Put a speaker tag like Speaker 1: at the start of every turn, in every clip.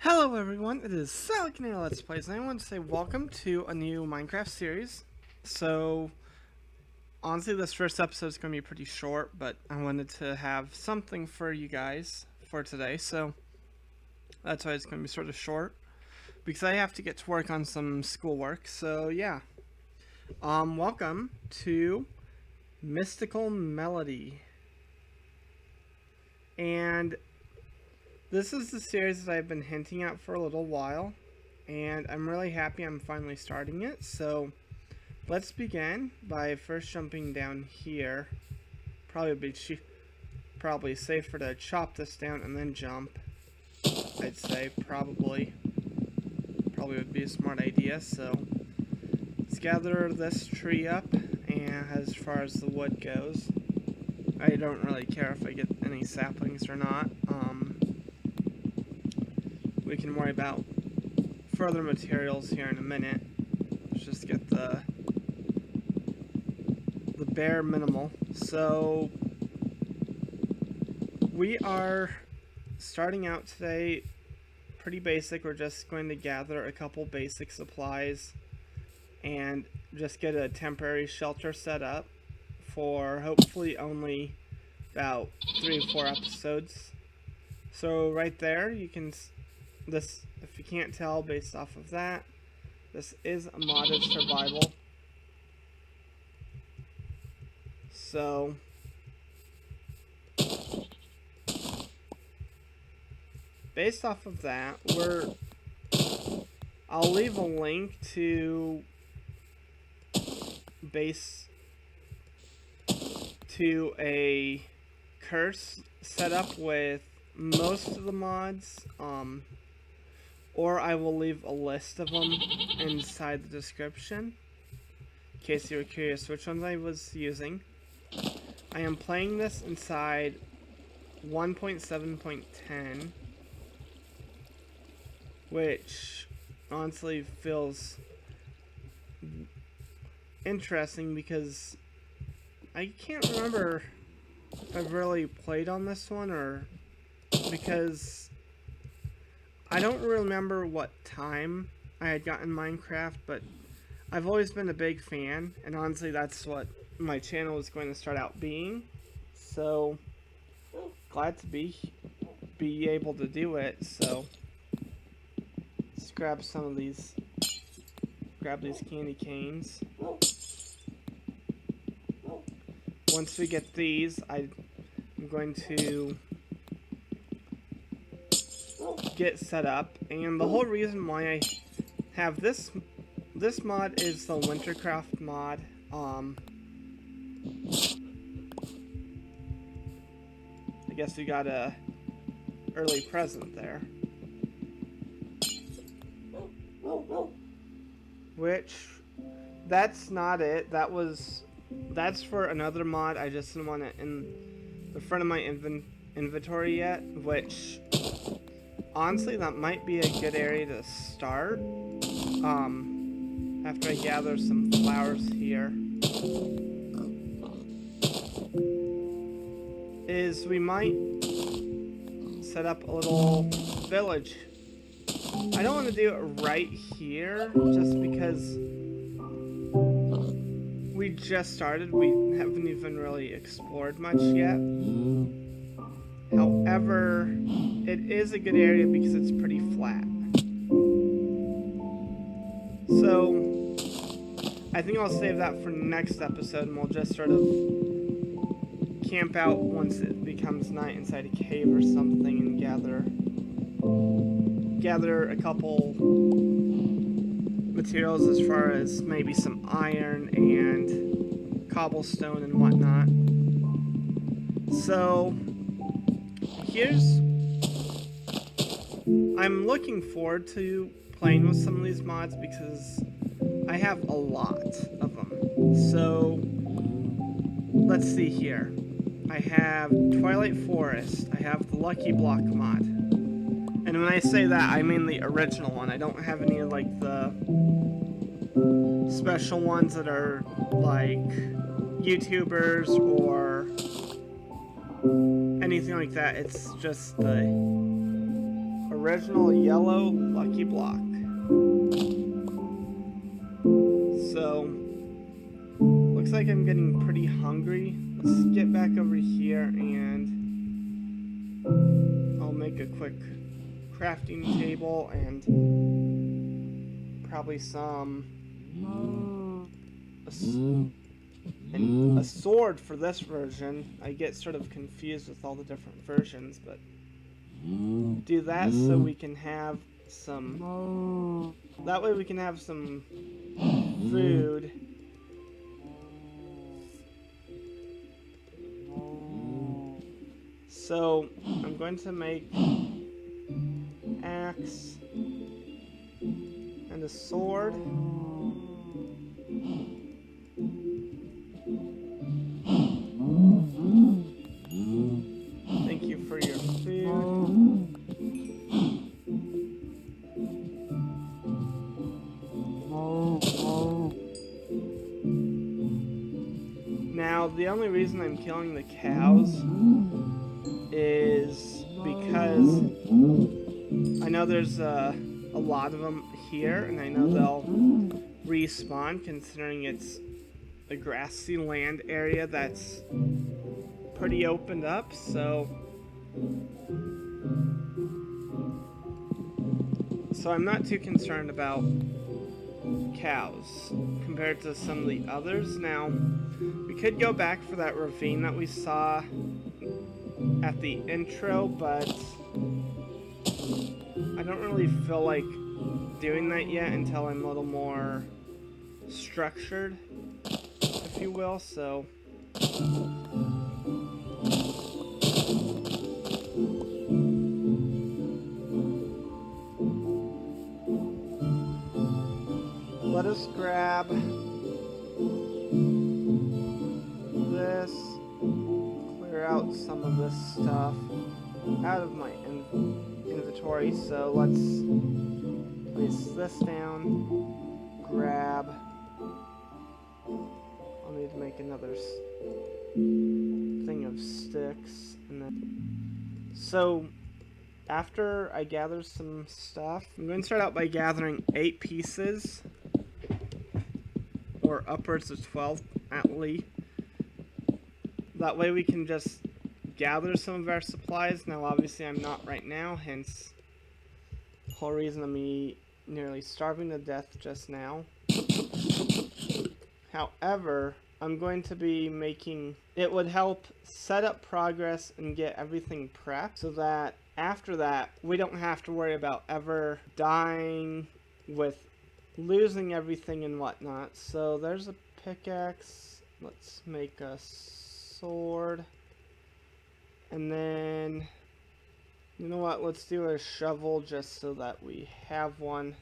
Speaker 1: Hello everyone, it is Sahlokinir Let's Plays, and I want to say welcome to a new Minecraft series. So, honestly this first episode is going to be pretty short, but I wanted to have something for you guys for today, so that's why it's going to be sort of short. Because I have to get to work on some schoolwork, so yeah. Welcome to Mystical Melody. And this is the series that I've been hinting at for a little while, and I'm really happy I'm finally starting it. So let's begin by first jumping down here. Probably safer to chop this down and then jump. I'd say probably would be a smart idea. So let's gather this tree up, and as far as the wood goes, I don't really care if I get any saplings or not. We can worry about further materials here in a minute. Let's just get the bare minimal. So we are starting out today pretty basic. We're just going to gather a couple basic supplies and just get a temporary shelter set up for hopefully only about 3 or 4 episodes. So right there you can if you can't tell based off of that, this is a modded survival. So based off of that, I'll leave a link to a curse setup with most of the mods, or I will leave a list of them inside the description in case you were curious which ones I was using. I am playing this inside 1.7.10, which honestly feels interesting because I can't remember if I've really played on this one, or because I don't remember what time I had gotten Minecraft, but I've always been a big fan, and honestly that's what my channel is going to start out being. So glad to be able to do it. So let's grab these candy canes. Once we get these, I'm going to get set up, and the whole reason why I have this mod is the Wintercraft mod. I guess we got a early present there, which that's not it. That's for another mod. I just didn't want it in the front of my inventory yet, which honestly that might be a good area to start after I gather some flowers here. Is we might set up a little village. I don't want to do it right here just because we just started. We haven't even really explored much yet. However, it is a good area because it's pretty flat. So I think I'll save that for next episode, and we'll just sort of camp out once it becomes night inside a cave or something and gather a couple materials as far as maybe some iron and cobblestone and whatnot. So I'm looking forward to playing with some of these mods because I have a lot of them. So let's see here. I have Twilight Forest. I have the Lucky Block mod. And when I say that, I mean the original one. I don't have any like the special ones that are like YouTubers or anything like that. It's just the original yellow lucky block. So, looks like I'm getting pretty hungry. Let's get back over here and I'll make a quick crafting table and probably some a sword for this version. I get sort of confused with all the different versions, but do that so we can have some, that way we can have some food. So I'm going to make axe and a sword. Thank you for your food. Now, the only reason I'm killing the cows is because I know there's a lot of them here, and I know they'll respawn considering it's a grassy land area that's pretty opened up, so I'm not too concerned about cows compared to some of the others. Now, we could go back for that ravine that we saw at the intro, but I don't really feel like doing that yet until I'm a little more structured, if you will, so let us grab this, clear out some of this stuff out of my inventory. So let's place this down, grab, I'll need to make another thing of sticks, and then, so after I gather some stuff, I'm going to start out by gathering 8 pieces, or upwards of 12 at least. That way we can just gather some of our supplies. Now obviously I'm not right now, hence the whole reason of me nearly starving to death just now. However, I'm going to be making, it would help set up progress and get everything prepped so that after that we don't have to worry about ever dying with losing everything and whatnot. So there's a pickaxe. Let's make a sword. And then, you know what, let's do a shovel just so that we have one.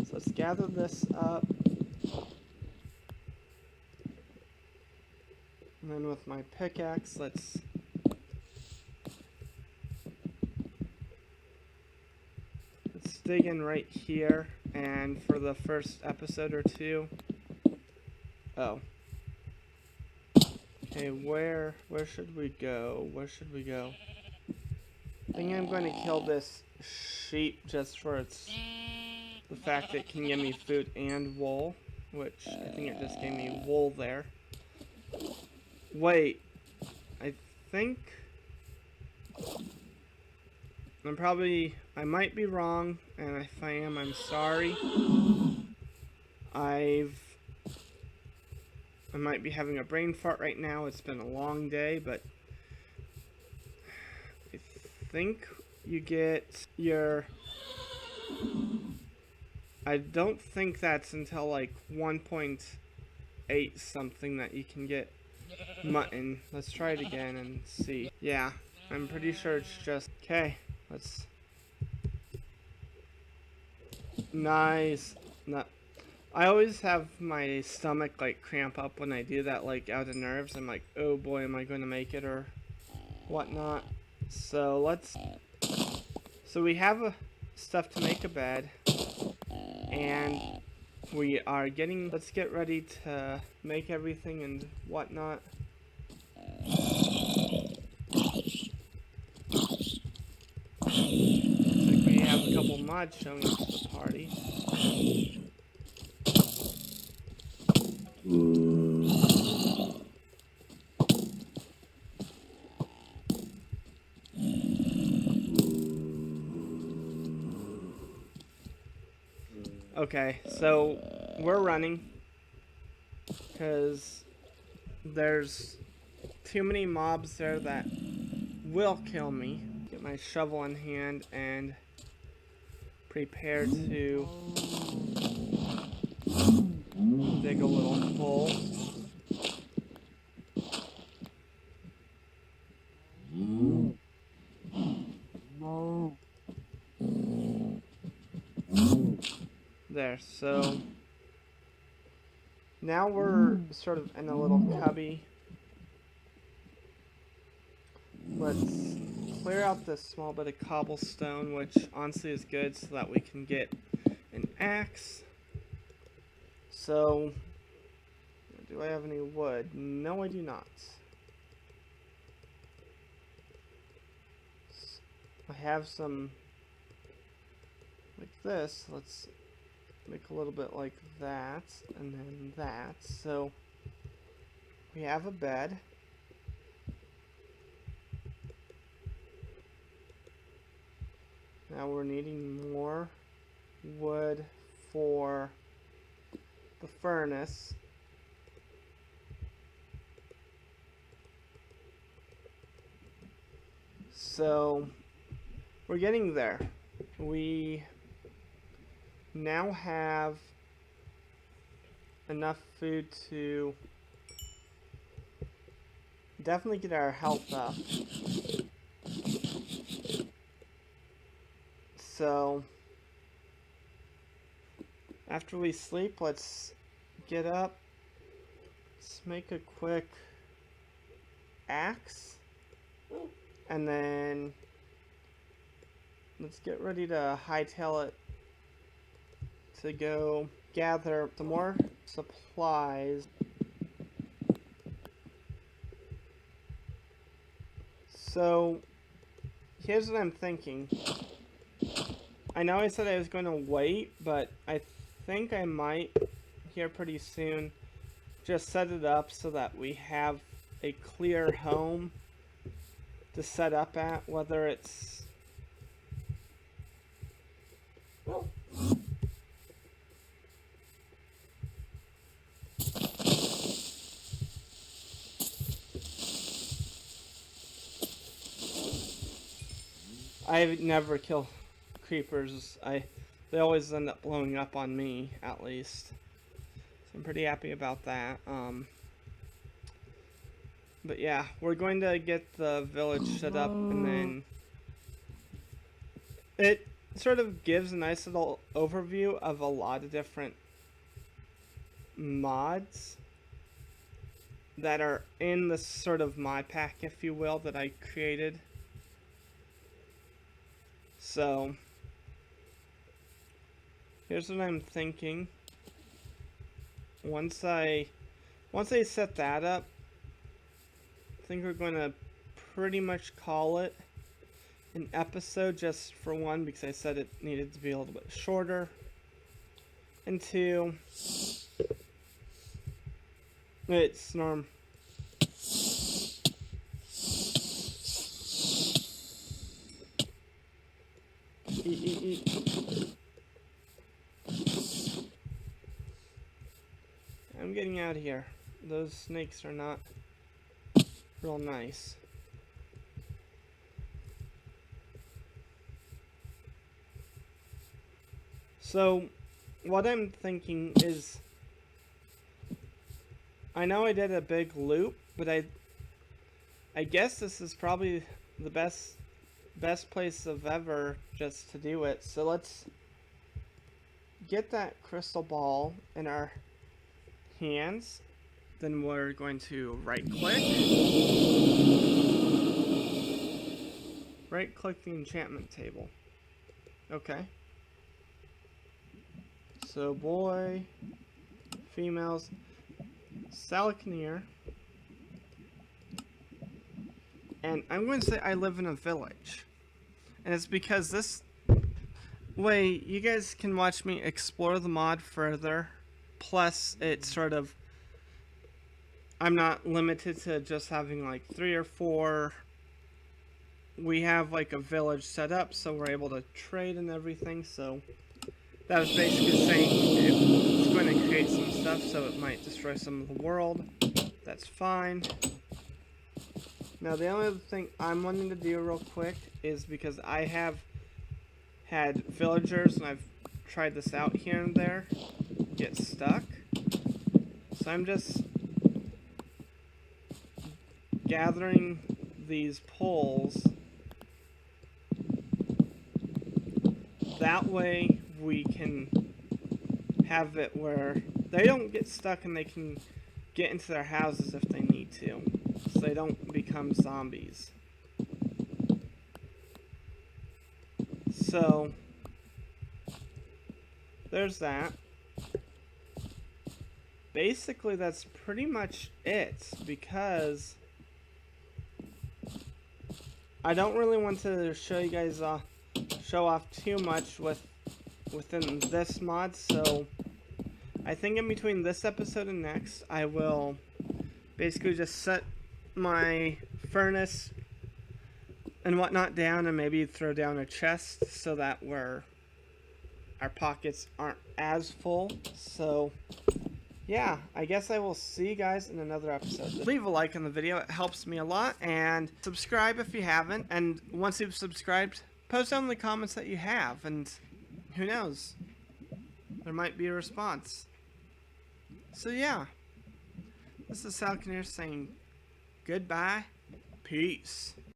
Speaker 1: So let's gather this up. And then with my pickaxe, let's dig in right here, and for the first episode or two. Oh. Okay, where should we go? Where should we go? I think I'm going to kill this sheep just for the fact that it can give me food and wool, which I think it just gave me wool there. Wait, I think I might be wrong, and if I am, I'm sorry. I might be having a brain fart right now. It's been a long day, but I think you get your, I don't think that's until like 1.8 something that you can get mutton. Let's try it again and see. Yeah, I'm pretty sure it's just, okay, let's, nice. No, I always have my stomach like cramp up when I do that, like out of nerves. I'm like, oh boy, am I going to make it or whatnot. So we have stuff to make a bed, and we are getting, let's get ready to make everything and whatnot. mod showing up to the party. Okay, so we're running because there's too many mobs there that will kill me. Get my shovel in hand and prepare to dig a little hole. There, so now we're sort of in a little cubby. Let's clear out this small bit of cobblestone, which honestly is good so that we can get an axe. So, do I have any wood? No, I do not. I have some like this. Let's make a little bit like that, and then that. So, we have a bed. Now we're needing more wood for the furnace. So we're getting there. We now have enough food to definitely get our health up. So after we sleep, let's get up. Let's make a quick axe. And then let's get ready to hightail it to go gather some more supplies. So here's what I'm thinking. I know I said I was going to wait, but I think I might here pretty soon just set it up so that we have a clear home to set up at, whether it's I never kill creepers. They always end up blowing up on me, at least. So I'm pretty happy about that. But yeah, we're going to get the village set up, and then it sort of gives a nice little overview of a lot of different mods that are in this sort of mod pack, if you will, that I created. So here's what I'm thinking. Once I set that up, I think we're going to pretty much call it an episode, just for one, because I said it needed to be a little bit shorter, and two, it's Norm. I'm getting out of here. Those snakes are not real nice. So what I'm thinking is, I know I did a big loop, but I guess this is probably the best place of ever just to do it. So let's get that crystal ball in our hands. Then we're going to right click the enchantment table. Okay. So boy, females, Sahlokinir. And I'm going to say I live in a village. And it's because way you guys can watch me explore the mod further. Plus, it's sort of, I'm not limited to just having like 3 or 4. We have like a village set up, so we're able to trade and everything. So that was basically saying it's going to create some stuff, so it might destroy some of the world. That's fine. Now the only other thing I'm wanting to do real quick is, because I have had villagers and I've tried this out here and there get stuck. So I'm just gathering these poles. That way we can have it where they don't get stuck and they can get into their houses if they need to, so they don't become zombies. So there's that. Basically that's pretty much it, because I don't really want to show you guys show off too much within this mod. So I think in between this episode and next, I will basically just set my furnace and whatnot down, and maybe throw down a chest so that our pockets aren't as full. So yeah, I guess I will see you guys in another episode. Leave a like on the video, it helps me a lot, and subscribe if you haven't. And once you've subscribed, post down in the comments that you have, and who knows, there might be a response. So yeah, this is Sahlokinir saying goodbye, peace.